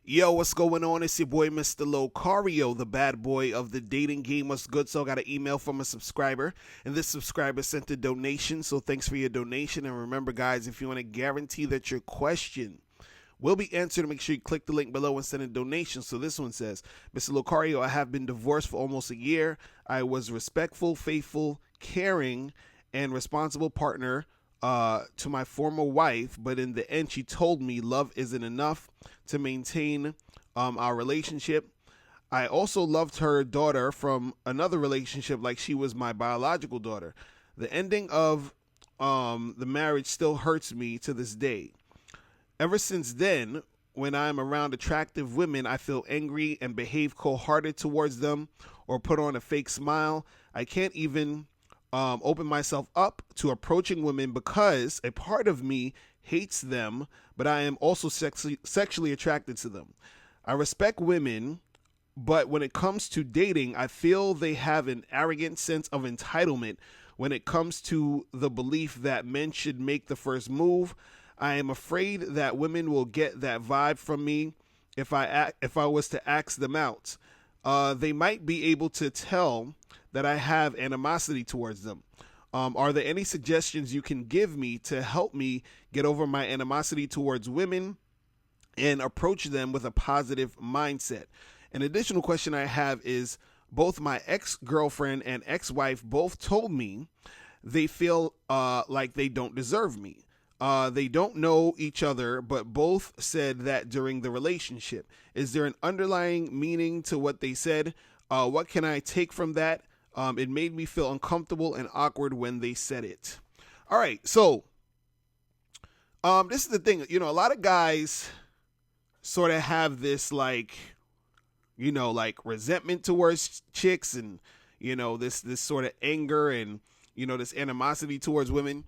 Yo, what's going on? It's your boy, Mr. Locario, the bad boy of the dating game. What's good? So I got an email from a subscriber, and this subscriber sent a donation, so thanks for your donation. And remember, guys, if you want to guarantee that your question will be answered, make sure you click the link below and send a donation. So this one says, Mr. Locario, I have been divorced for almost a year. I was respectful, faithful, caring, and responsible partner to my former wife, but in the end she told me love isn't enough to maintain our relationship. I also loved her daughter from another relationship like she was my biological daughter. The ending of the marriage still hurts me to this day. Ever since then, when I'm around attractive women, I feel angry and behave cold-hearted towards them or put on a fake smile. I can't even open myself up to approaching women because a part of me hates them, but I am also sexually attracted to them. I respect women, but when it comes to dating, I feel they have an arrogant sense of entitlement when it comes to the belief that men should make the first move. I am afraid that women will get that vibe from me if I was to ask them out. They might be able to tell that I have animosity towards them. Are there any suggestions you can give me to help me get over my animosity towards women and approach them with a positive mindset? An additional question I have is, both my ex-girlfriend and ex-wife both told me they feel like they don't deserve me. They don't know each other, but both said that during the relationship. Is there an underlying meaning to what they said? What can I take from that? It made me feel uncomfortable and awkward when they said it. All right, so this is the thing. You know, a lot of guys sort of have this like resentment towards chicks, and this sort of anger and this animosity towards women.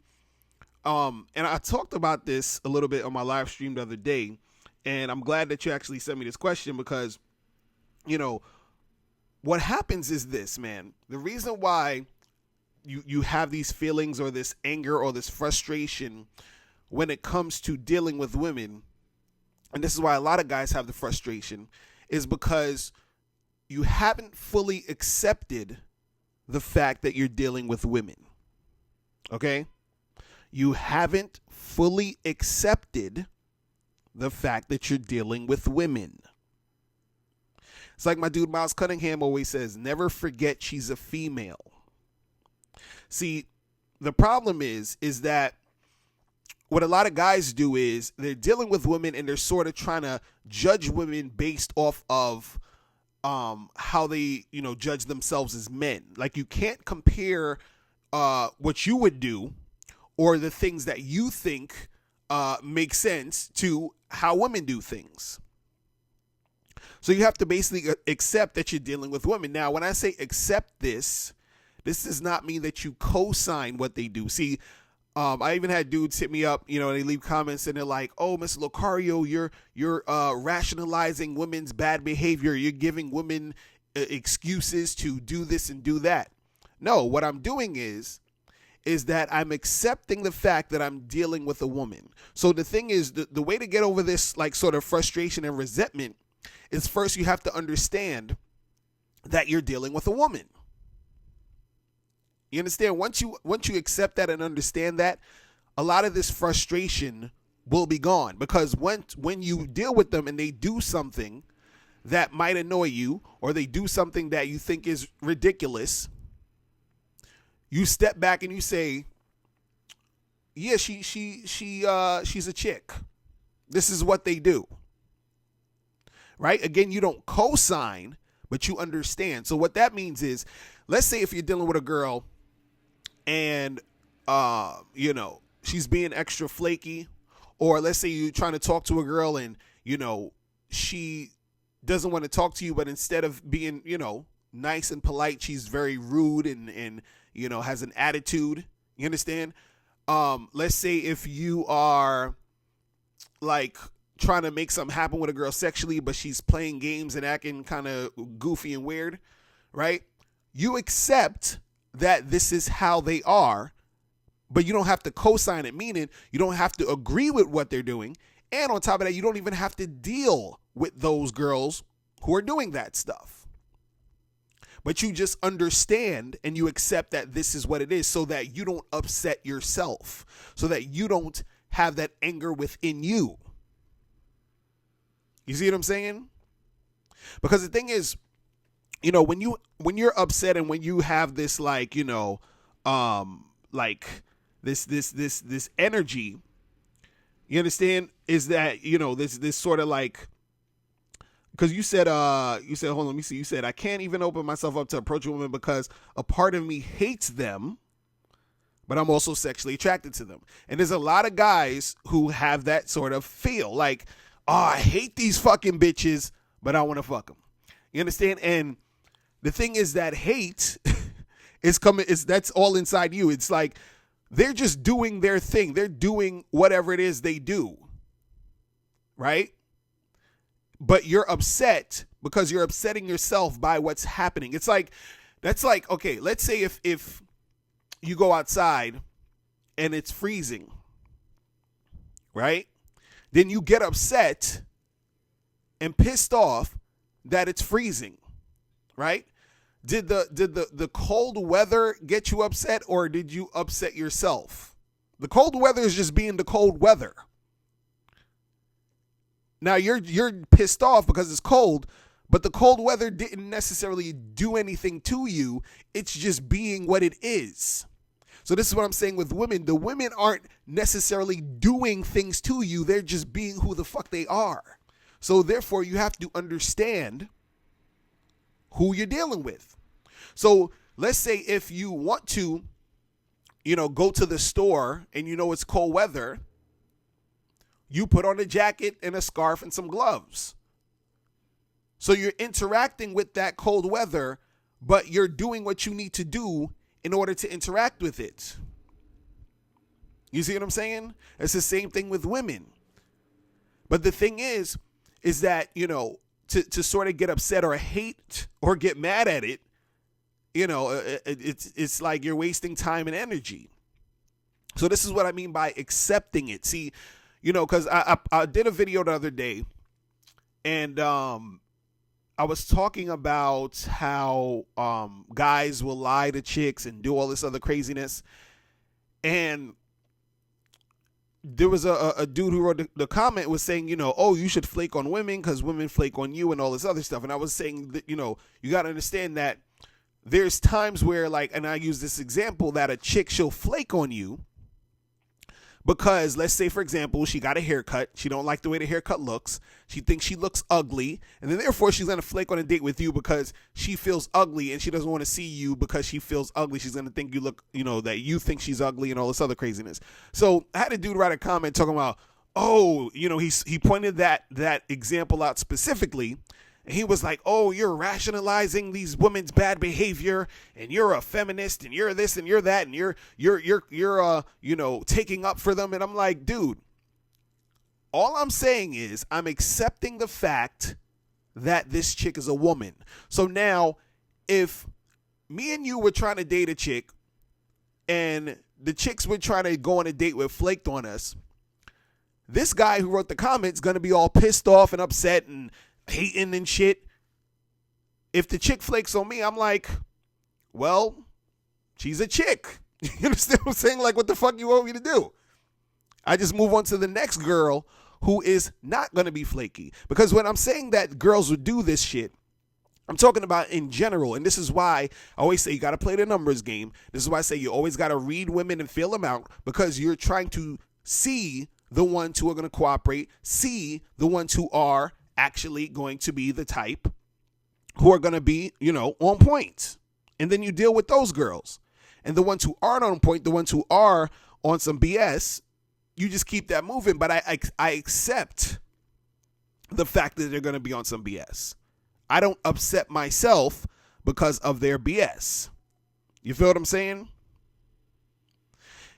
And I talked about this a little bit on my live stream the other day, and I'm glad that you actually sent me this question because, what happens is this, man. The reason why you have these feelings or this anger or this frustration when it comes to dealing with women, and this is why a lot of guys have the frustration, is because you haven't fully accepted the fact that you're dealing with women. Okay? You haven't fully accepted the fact that you're dealing with women. It's like my dude Miles Cunningham always says, never forget she's a female. See, the problem is that what a lot of guys do is they're dealing with women and they're sort of trying to judge women based off of how they, judge themselves as men. Like, you can't compare what you would do or the things that you think make sense to how women do things. So you have to basically accept that you're dealing with women. Now, when I say accept this does not mean that you co-sign what they do. See, I even had dudes hit me up, they leave comments and they're like, oh, Mr. Locario, you're rationalizing women's bad behavior. You're giving women excuses to do this and do that. No, what I'm doing is that I'm accepting the fact that I'm dealing with a woman. So the thing is, the way to get over this like sort of frustration and resentment is first you have to understand that you're dealing with a woman. You understand? Once you accept that and understand that, a lot of this frustration will be gone, because when you deal with them and they do something that might annoy you or they do something that you think is ridiculous, you step back and you say, yeah, she's a chick. This is what they do. Right? Again, you don't co-sign, but you understand. So what that means is, let's say if you're dealing with a girl and, she's being extra flaky, or let's say you're trying to talk to a girl and, she doesn't want to talk to you, but instead of being, nice and polite, she's very rude and has an attitude. You understand? Let's say if you are like trying to make something happen with a girl sexually, but she's playing games and acting kind of goofy and weird, right? You accept that this is how they are, but you don't have to co-sign it, meaning you don't have to agree with what they're doing. And on top of that, you don't even have to deal with those girls who are doing that stuff. But you just understand and you accept that this is what it is so that you don't upset yourself, so that you don't have that anger within you. You see what I'm saying? Because the thing is, when you're upset and when you have this like this energy, you understand, is that this sort of like, because you said hold on, let me see, you said I can't even open myself up to approach a woman because a part of me hates them, but I'm also sexually attracted to them. And there's a lot of guys who have that sort of feel like, oh, I hate these fucking bitches, but I want to fuck them. You understand? And the thing is that hate that's all inside you. It's like they're just doing their thing. They're doing whatever it is they do. Right? But you're upset because you're upsetting yourself by what's happening. It's like, that's like, okay, let's say if you go outside and it's freezing, right? Then you get upset and pissed off that it's freezing, right? Did the cold weather get you upset, or did you upset yourself? The cold weather is just being the cold weather. Now you're pissed off because it's cold, but the cold weather didn't necessarily do anything to you. It's just being what it is. So this is what I'm saying with women. The women aren't necessarily doing things to you. They're just being who the fuck they are. So therefore, you have to understand who you're dealing with. So let's say if you want to, go to the store and it's cold weather, you put on a jacket and a scarf and some gloves. So you're interacting with that cold weather, but you're doing what you need to do in order to interact with it. You see what I'm saying? It's the same thing with women. But the thing is that, to sort of get upset or hate or get mad at it, it's like you're wasting time and energy. So this is what I mean by accepting it. See, because I did a video the other day, and I was talking about how guys will lie to chicks and do all this other craziness. And there was a dude who wrote the comment was saying, oh, you should flake on women because women flake on you and all this other stuff. And I was saying that, you got to understand that there's times where, like, and I use this example, that a chick, she'll flake on you because, let's say, for example, she got a haircut. She don't like the way the haircut looks. She thinks she looks ugly. And then therefore she's going to flake on a date with you because she feels ugly and she doesn't want to see you because she feels ugly. She's going to think you look, that you think she's ugly and all this other craziness. So I had a dude write a comment talking about, oh, he pointed that example out specifically. And he was like, oh, you're rationalizing these women's bad behavior, and you're a feminist, and you're this and you're that, and you're taking up for them. And I'm like, dude, all I'm saying is I'm accepting the fact that this chick is a woman. So now, if me and you were trying to date a chick and the chicks we're trying to go on a date with flaked on us, this guy who wrote the comments going to be all pissed off and upset and hating and shit. If the chick flakes on me, I'm like, well, she's a chick. You understand what I'm saying? Like, what the fuck you want me to do? I just move on to the next girl who is not going to be flaky. Because when I'm saying that girls would do this shit, I'm talking about in general. And this is why I always say you got to play the numbers game. This is why I say you always got to read women and feel them out, because you're trying to see the ones who are going to cooperate, see the ones who are actually going to be the type who are going to be, on point. And then you deal with those girls. And the ones who aren't on point, the ones who are on some BS, you just keep that moving. But I accept the fact that they're going to be on some BS. I don't upset myself because of their BS. You feel what I'm saying?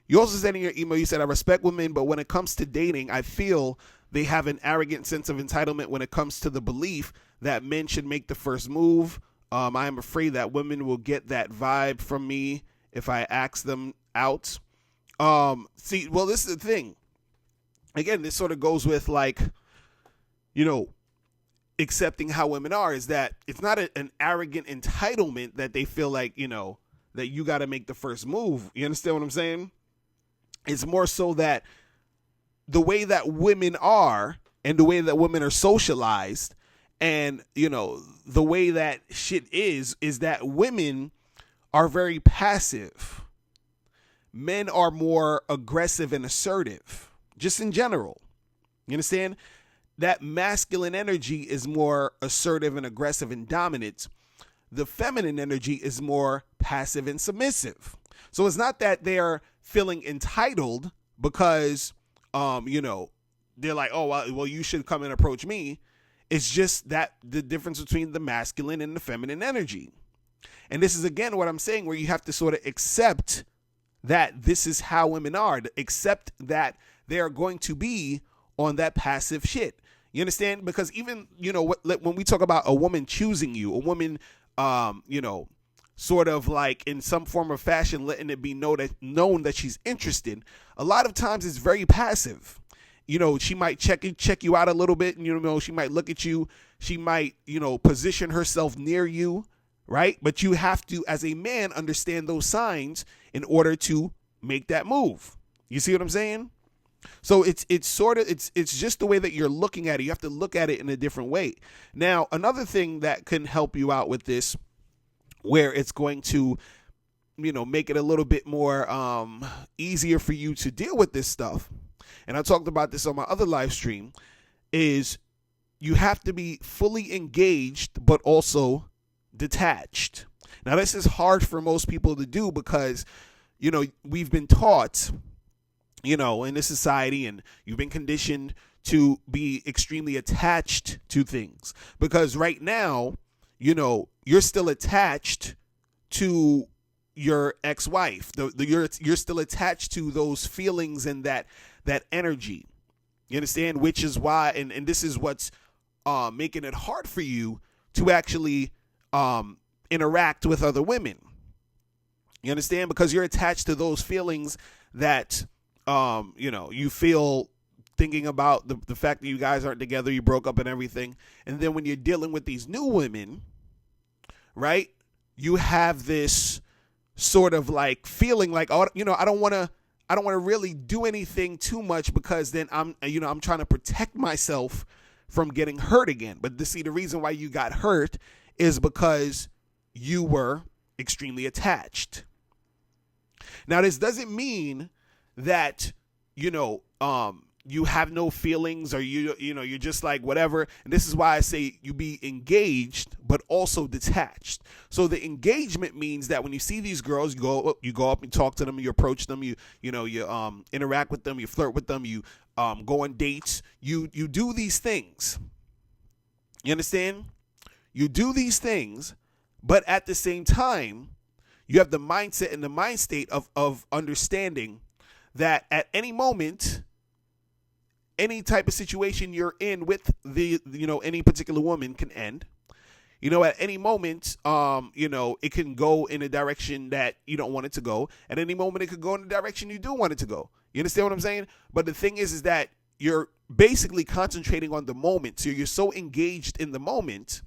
You also said in your email, you said, I respect women, but when it comes to dating, I feel they have an arrogant sense of entitlement when it comes to the belief that men should make the first move. I am afraid that women will get that vibe from me if I ask them out. Well, this is the thing. again, this sort of goes with like, you know, accepting how women are, is that it's not an arrogant entitlement that they feel like, that you got to make the first move. You understand what I'm saying? It's more so that the way that women are and the way that women are socialized and, the way that shit is that women are very passive. Men are more aggressive and assertive, just in general. You understand? That masculine energy is more assertive and aggressive and dominant. The feminine energy is more passive and submissive. So it's not that they're feeling entitled because, they're like, oh, well, you should come and approach me. It's just that the difference between the masculine and the feminine energy. And this is, again, what I'm saying, where you have to sort of accept that this is how women are, to accept that they are going to be on that passive shit. You understand? Because even, when we talk about a woman choosing you, a woman, sort of like in some form or fashion, letting it be known that she's interested, a lot of times it's very passive. She might check you out a little bit, and, she might look at you. She might, position herself near you, right? But you have to, as a man, understand those signs in order to make that move. You see what I'm saying? So it's just the way that you're looking at it. You have to look at it in a different way. Now, another thing that can help you out with this, where it's going to, make it a little bit more easier for you to deal with this stuff, and I talked about this on my other live stream, is you have to be fully engaged but also detached. Now, this is hard for most people to do because, we've been taught, in this society, and you've been conditioned to be extremely attached to things. Because right now, you're still attached to your ex-wife. You're still attached to those feelings and that energy. You understand? Which is why, and this is what's making it hard for you to actually interact with other women. You understand? Because you're attached to those feelings that, you feel thinking about the fact that you guys aren't together, you broke up and everything. And then when you're dealing with these new women, right, you have this sort of like feeling like, oh, I don't want to really do anything too much because then I'm trying to protect myself from getting hurt again. But the reason why you got hurt is because you were extremely attached. Now, this doesn't mean that, you have no feelings, or you're just like whatever. And this is why I say you be engaged, but also detached. So the engagement means that when you see these girls, you go up and talk to them, you approach them, you interact with them, you flirt with them, you go on dates, you do these things. You understand? You do these things, but at the same time, you have the mindset and the mind state of understanding that at any moment, any type of situation you're in with any particular woman can end. At any moment, it can go in a direction that you don't want it to go. At any moment, it could go in the direction you do want it to go. You understand what I'm saying? But the thing is that you're basically concentrating on the moment. So you're so engaged in the moment,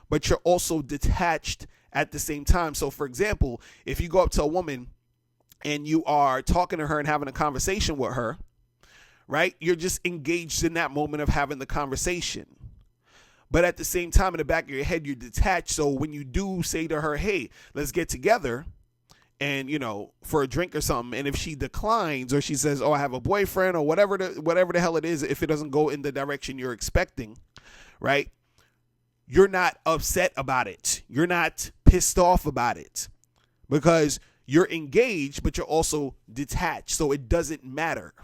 but you're also detached at the same time. So, for example, if you go up to a woman and you are talking to her and having a conversation with her, right? You're just engaged in that moment of having the conversation. But at the same time, in the back of your head, you're detached. So when you do say to her, hey, let's get together and, for a drink or something, and if she declines or she says, oh, I have a boyfriend, or whatever the hell it is, if it doesn't go in the direction you're expecting, right? You're not upset about it. You're not pissed off about it because you're engaged, but you're also detached. So it doesn't matter.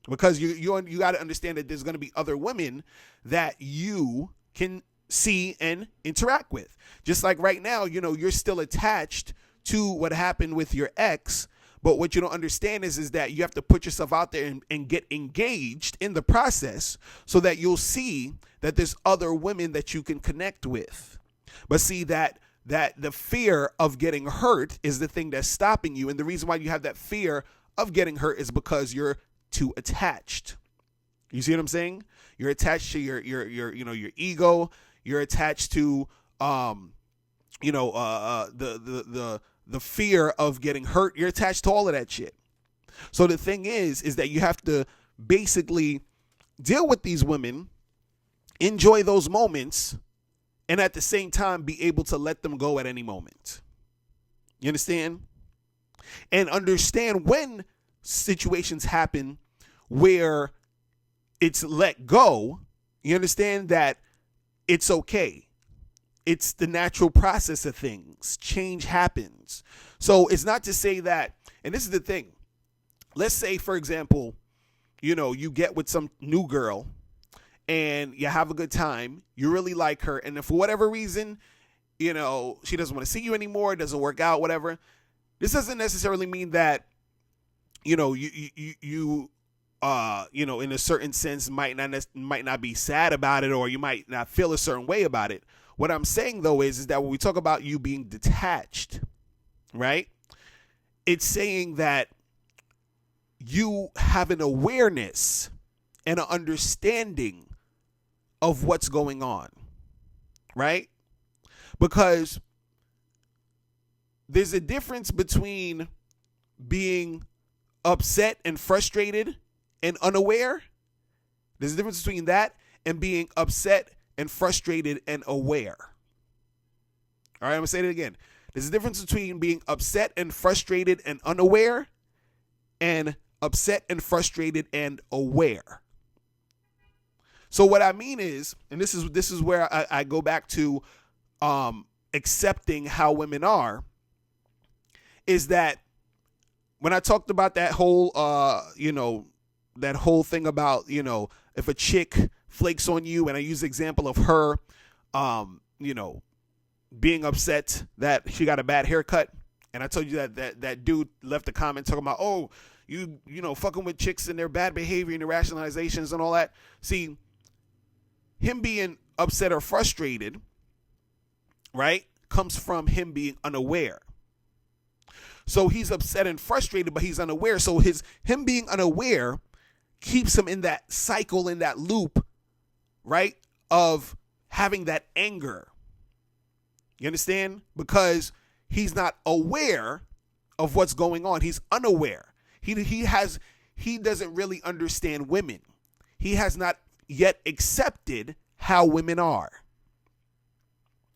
Because you got to understand that there's going to be other women that you can see and interact with. Just like right now, you're still attached to what happened with your ex. But what you don't understand is that you have to put yourself out there and get engaged in the process so that you'll see that there's other women that you can connect with. But see that the fear of getting hurt is the thing that's stopping you. And the reason why you have that fear of getting hurt is because you're too attached. You see what I'm saying? You're attached to your ego. You're attached to the fear of getting hurt. You're attached to all of that shit. So the thing is that you have to basically deal with these women, enjoy those moments, and at the same time be able to let them go at any moment. You understand? And understand when situations happen where it's let go, you understand that it's okay. It's the natural process of things. Change happens. So it's not to say that, and this is the thing. Let's say, for example, you get with some new girl and you have a good time. You really like her. And if for whatever reason, she doesn't want to see you anymore, it doesn't work out, whatever. This doesn't necessarily mean that, you in a certain sense might not be sad about it, or you might not feel a certain way about it. What I'm saying though is that when we talk about you being detached, right? It's saying that you have an awareness and an understanding of what's going on, right? Because there's a difference between being upset and frustrated and unaware. There's a difference between that and being upset and frustrated and aware. All right, I'm going to say it again. There's a difference between being upset and frustrated and unaware and upset and frustrated and aware. So what I mean is, and this is where I go back to accepting how women are, is that when I talked about that whole thing about, if a chick flakes on you, and I use the example of her, being upset that she got a bad haircut. And I told you that dude left a comment talking about, oh, you fucking with chicks and their bad behavior and their rationalizations and all that. See, him being upset or frustrated, right, comes from him being unaware. So he's upset and frustrated, but he's unaware. So him being unaware keeps him in that cycle, in that loop, right, of having that anger. You understand? Because he's not aware of what's going on. He's unaware. He doesn't really understand women. He has not yet accepted how women are.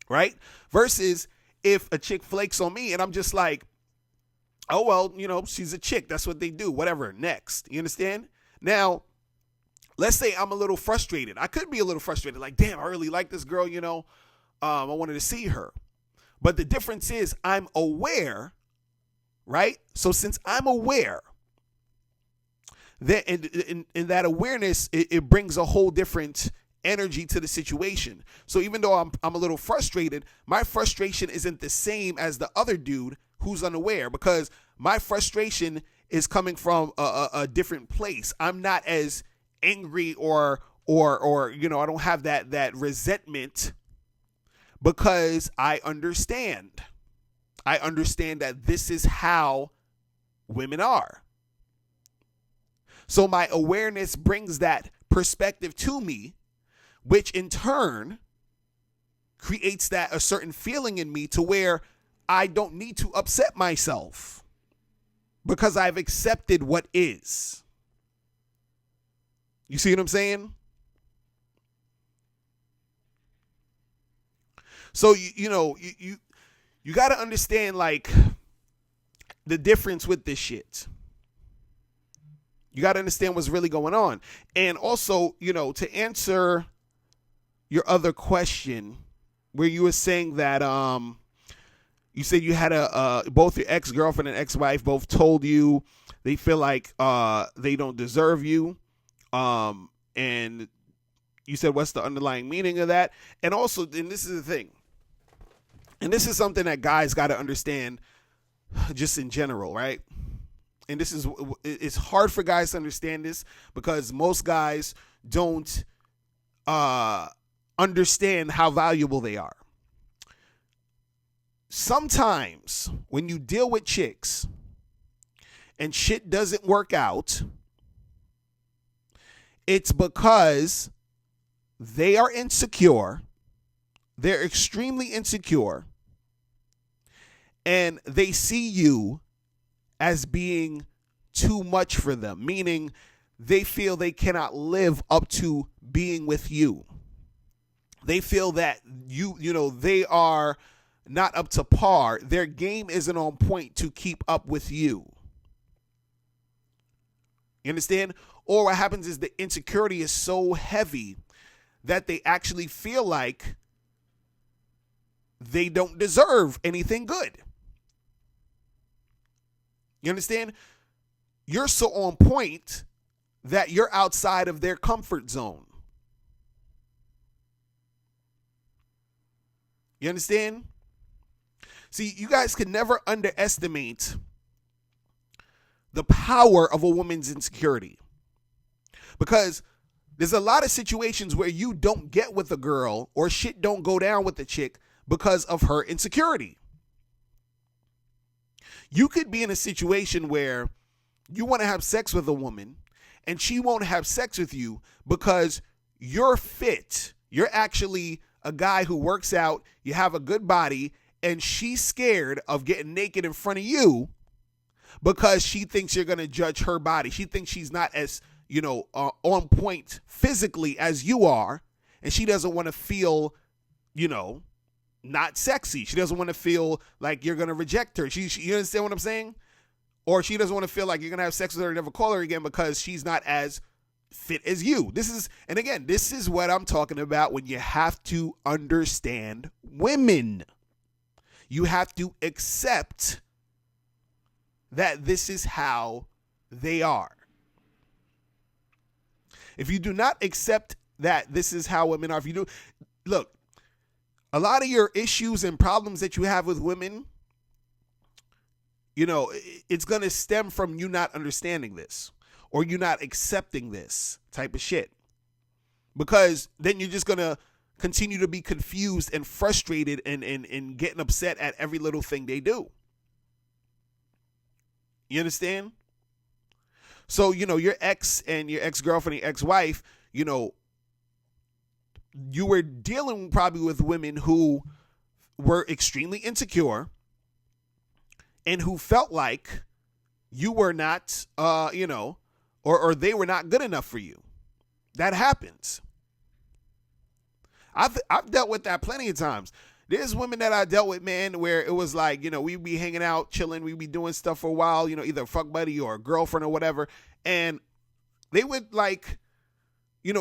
Right? Versus if a chick flakes on me and I'm just like, oh, well, she's a chick. That's what they do. Whatever. Next. You understand? Now, let's say I'm a little frustrated. I could be a little frustrated. Like, damn, I really like this girl, I wanted to see her. But the difference is I'm aware, right? So since I'm aware, then in that awareness, it brings a whole different energy to the situation. So even though I'm a little frustrated, my frustration isn't the same as the other dude who's unaware, because my frustration is coming from a different place. I'm not as angry or I don't have that resentment, because I understand. I understand that this is how women are. So my awareness brings that perspective to me, which in turn creates a certain feeling in me to where I don't need to upset myself, because I've accepted what is. You see what I'm saying? So you got to understand, like, the difference with this shit. You got to understand what's really going on. And also, to answer your other question, where you were saying that you said you had both your ex-girlfriend and ex-wife both told you they feel like they don't deserve you, and you said, what's the underlying meaning of that? And also, and this is the thing, and this is something that guys got to understand just in general, right? And it's hard for guys to understand this, because most guys don't understand how valuable they are. Sometimes when you deal with chicks and shit doesn't work out, It's because they are insecure. They're extremely insecure. And they see you as being too much for them, meaning they feel they cannot live up to being with you. They feel that they are not up to par. Their game isn't on point to keep up with you. You understand? Or what happens is the insecurity is so heavy that they actually feel like they don't deserve anything good. You understand? You're so on point that you're outside of their comfort zone. You understand? See, you guys can never underestimate the power of a woman's insecurity. Because there's a lot of situations where you don't get with a girl or shit don't go down with the chick because of her insecurity. You could be in a situation where you want to have sex with a woman and she won't have sex with you because you're fit. You're actually a guy who works out, you have a good body, and she's scared of getting naked in front of you because she thinks you're going to judge her body. She thinks she's not as, on point physically as you are, and she doesn't want to feel, not sexy. She doesn't want to feel like you're going to reject her. You understand what I'm saying? Or she doesn't want to feel like you're going to have sex with her and never call her again because she's not as fit as you. This is what I'm talking about when you have to understand women. You have to accept that this is how they are. If you do not accept that this is how women are, look, a lot of your issues and problems that you have with women, it's going to stem from you not understanding this or you not accepting this type of shit. Because then you're just going to continue to be confused and frustrated and getting upset at every little thing they do. You understand? So, your ex and your ex-girlfriend, your ex-wife, you were dealing probably with women who were extremely insecure and who felt like you were not, or they were not good enough for you. That happens. I've dealt with that plenty of times. There's women that I dealt with, man, where it was like, we'd be hanging out, chilling, we'd be doing stuff for a while, either a fuck buddy or a girlfriend or whatever. And they would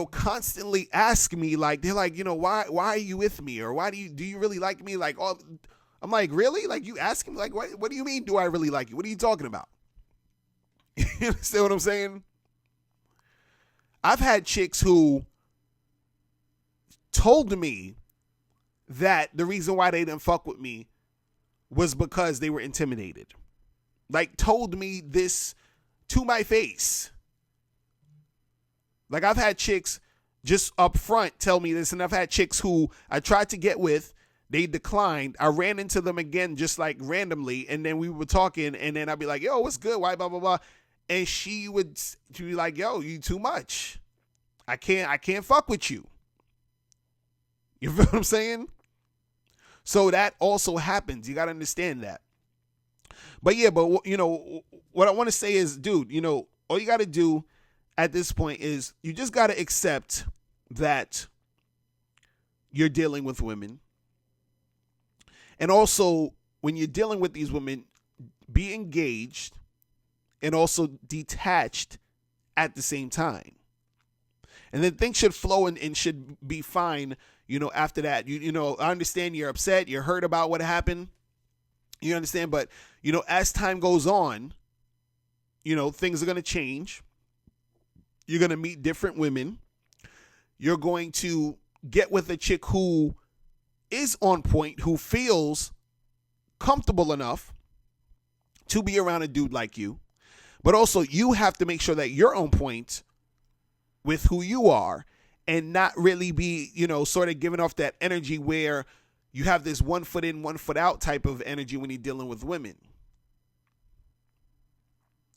constantly ask me, like, they're like, why are you with me? Or why do you really like me? Like, oh, I'm like, really? Like, you ask him, like, what do you mean, do I really like you? What are you talking about? You understand what I'm saying? I've had chicks who told me that the reason why they didn't fuck with me was because they were intimidated. Like, told me this to my face. Like, I've had chicks just up front tell me this, and I've had chicks who I tried to get with, they declined. I ran into them again just like randomly, and then we were talking, and then I'd be like, yo, what's good? Why, blah, blah, blah. And she'd be like, yo, you too much. I can't fuck with you. You feel what I'm saying? So that also happens. You got to understand that. But yeah, what I want to say is, dude, all you got to do at this point is you just got to accept that you're dealing with women. And also, when you're dealing with these women, be engaged and also detached at the same time. And then things should flow and should be fine, after that. I understand you're upset, you're hurt about what happened. You understand? But, as time goes on, things are going to change. You're going to meet different women. You're going to get with a chick who is on point, who feels comfortable enough to be around a dude like you. But also, you have to make sure that you're on point with who you are and not really be, sort of giving off that energy where you have this 1 foot in, 1 foot out type of energy when you're dealing with women.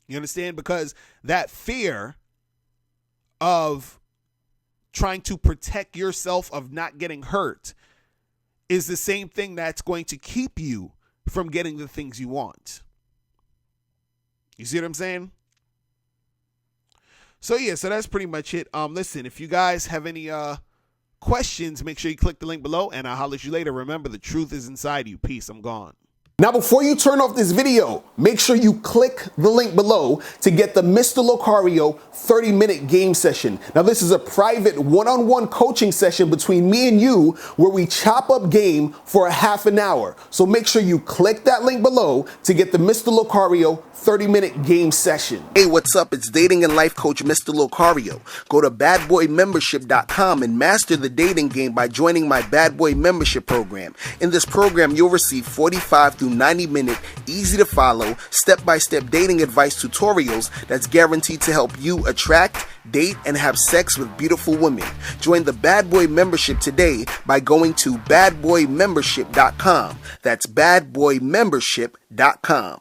You understand? Because that fear of trying to protect yourself of not getting hurt is the same thing that's going to keep you from getting the things you want. You see what I'm saying? So that's pretty much it. Listen, if you guys have any questions, make sure you click the link below, and I'll holler at you later. Remember, the truth is inside you. Peace. I'm gone. Now, before you turn off this video, make sure you click the link below to get the Mr. Locario 30-minute game session. Now, this is a private one-on-one coaching session between me and you where we chop up game for a half an hour. So make sure you click that link below to get the Mr. Locario 30-minute game session. Hey, what's up? It's dating and life coach Mr. Locario. Go to badboymembership.com and master the dating game by joining my Bad Boy membership program. In this program, you'll receive 45 through 90-minute, easy-to-follow, step-by-step dating advice tutorials that's guaranteed to help you attract, date, and have sex with beautiful women. Join the Bad Boy membership today by going to badboymembership.com. That's badboymembership.com.